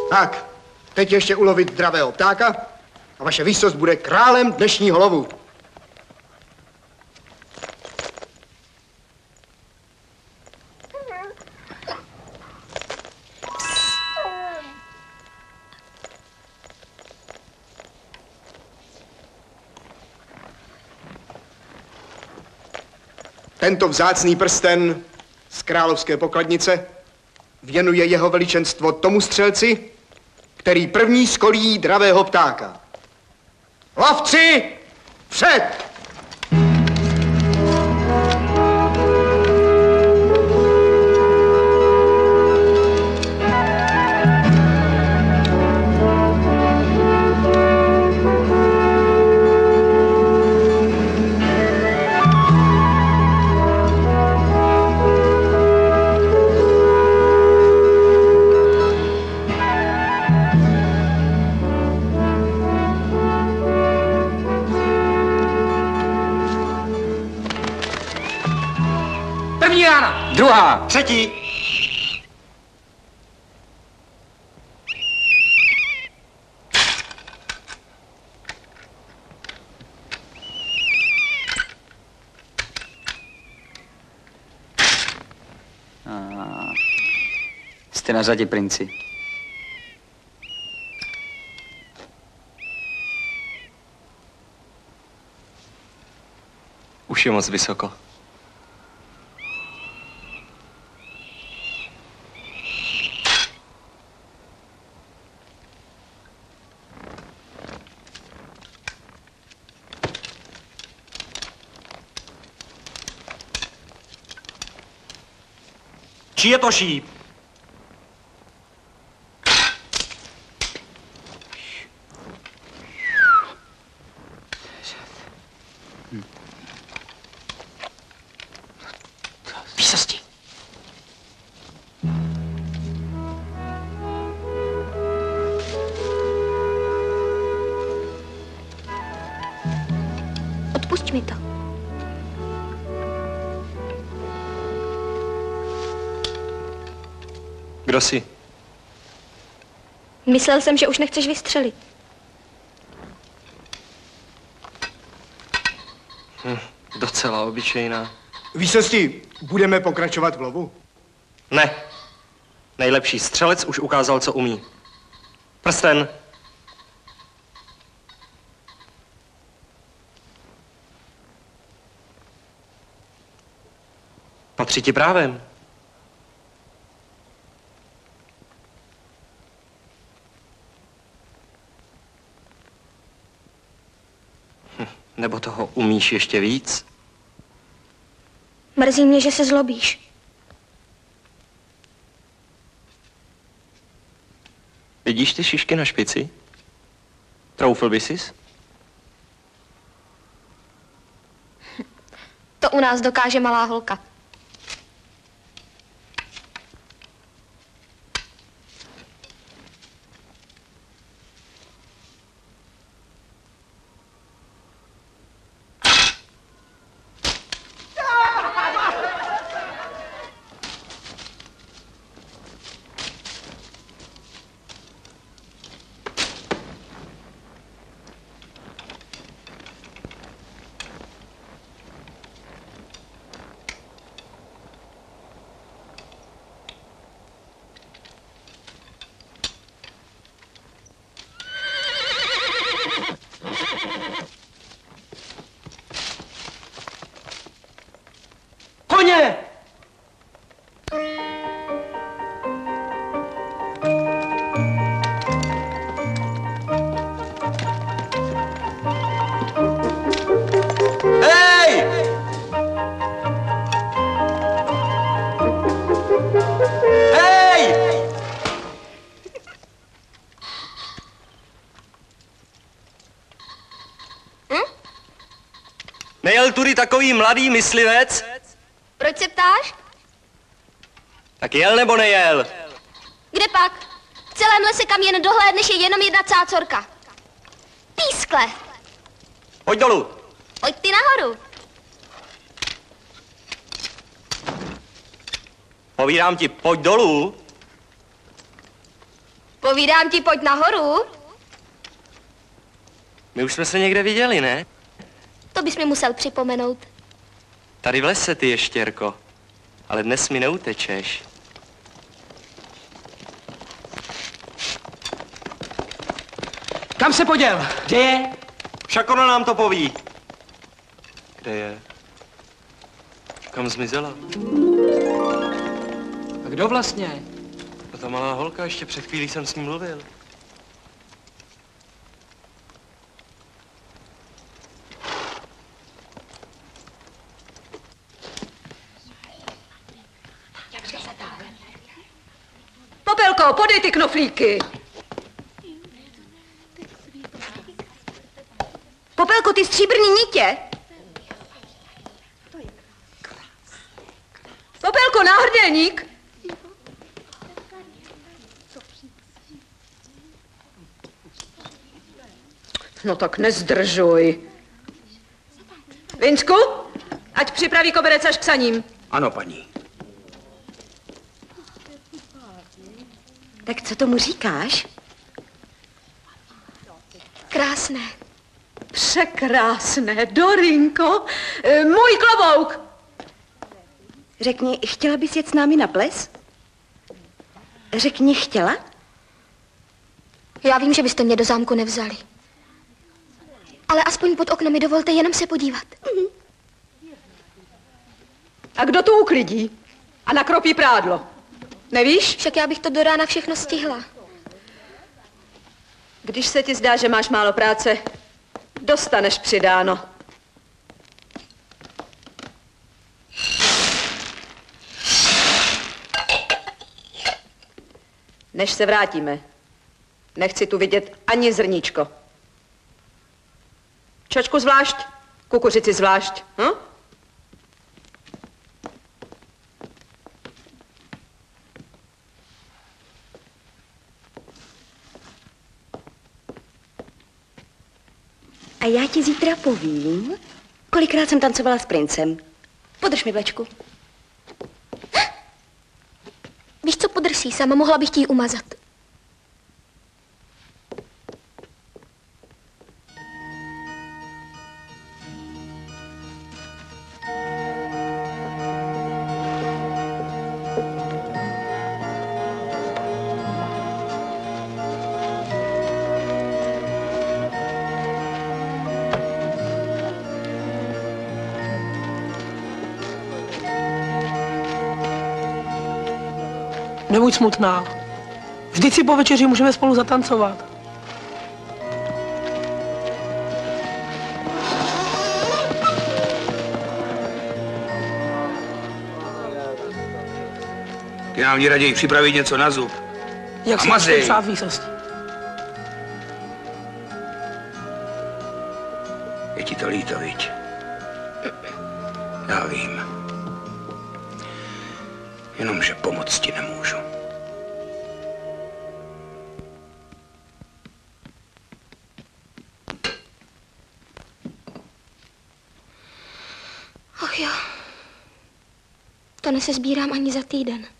Tak, teď ještě ulovit dravého ptáka a vaše výsost bude králem dnešního lovu. Tento vzácný prsten z královské pokladnice věnuje jeho veličenstvo tomu střelci, který první skolí dravého ptáka. Lovci, před! Druhá. Třetí. Jste na řadě, princi. Už je moc vysoko. Čí je to šíp? Výsosti. Odpusť mi to. Kdo jsi? Myslel jsem, že už nechceš vystřelit. Docela obyčejná. Výsosti, budeme pokračovat v lovu? Ne. Nejlepší střelec už ukázal, co umí. Prsten. Patří ti právem. Nebo toho umíš ještě víc? Mrzí mě, že se zlobíš. Vidíš ty šišky na špici? Troufl by sis? To u nás dokáže malá holka. Koně! Hej! takový mladý myslivec? Proč se ptáš? Tak jel nebo nejel? Kde pak? V celém lese, kam jen dohlédneš, je jenom jedna cácorka. Pískle, Pojď dolů. pojď ty nahoru. Povídám ti, pojď dolů. Povídám ti, pojď nahoru. My už jsme se někde viděli, ne? To bys mi musel připomenout. Tady v lese, ty ještěrko. Ale dnes mi neutečeš. Kam se poděl? Kde je? Však ona nám to poví. Kde je? Kam zmizela? A kdo vlastně? No ta malá holka, ještě před chvílí jsem s ní mluvil. Popelko, podej ty knoflíky. Popelko, ty stříbrný nitě. Popelko, náhrdelník. No tak nezdržuj. Vinsku, ať připraví koberec až k saním. Ano, paní. Tak co tomu říkáš? Krásné. Překrásné, Dorinko. Můj klobouk. Řekni, chtěla bys jet s námi na ples? Řekni, chtěla? Já vím, že byste mě do zámku nevzali. Ale aspoň pod oknem mi dovolte jenom se podívat. A kdo tu uklidí? A nakropí prádlo? Nevíš? Však já bych to do rána všechno stihla. Když se ti zdá, že máš málo práce, dostaneš přidáno. Než se vrátíme, nechci tu vidět ani zrníčko. Čočku zvlášť, kukuřici zvlášť. Hm? A já ti zítra povím, kolikrát jsem tancovala s princem. Podrž mi vlečku. Víš, co podrsí sama, mohla bych ti ji umazat. Nebuď smutná. Vždyť si po večeři můžeme spolu zatancovat. Ty nám raději připravit něco na zub. Jak A si mazej. přát výsosti. Je ti to líto, viď? Já vím. Jenomže pomoct ti nemůžu. Ach jo. To nesezbírám ani za týden.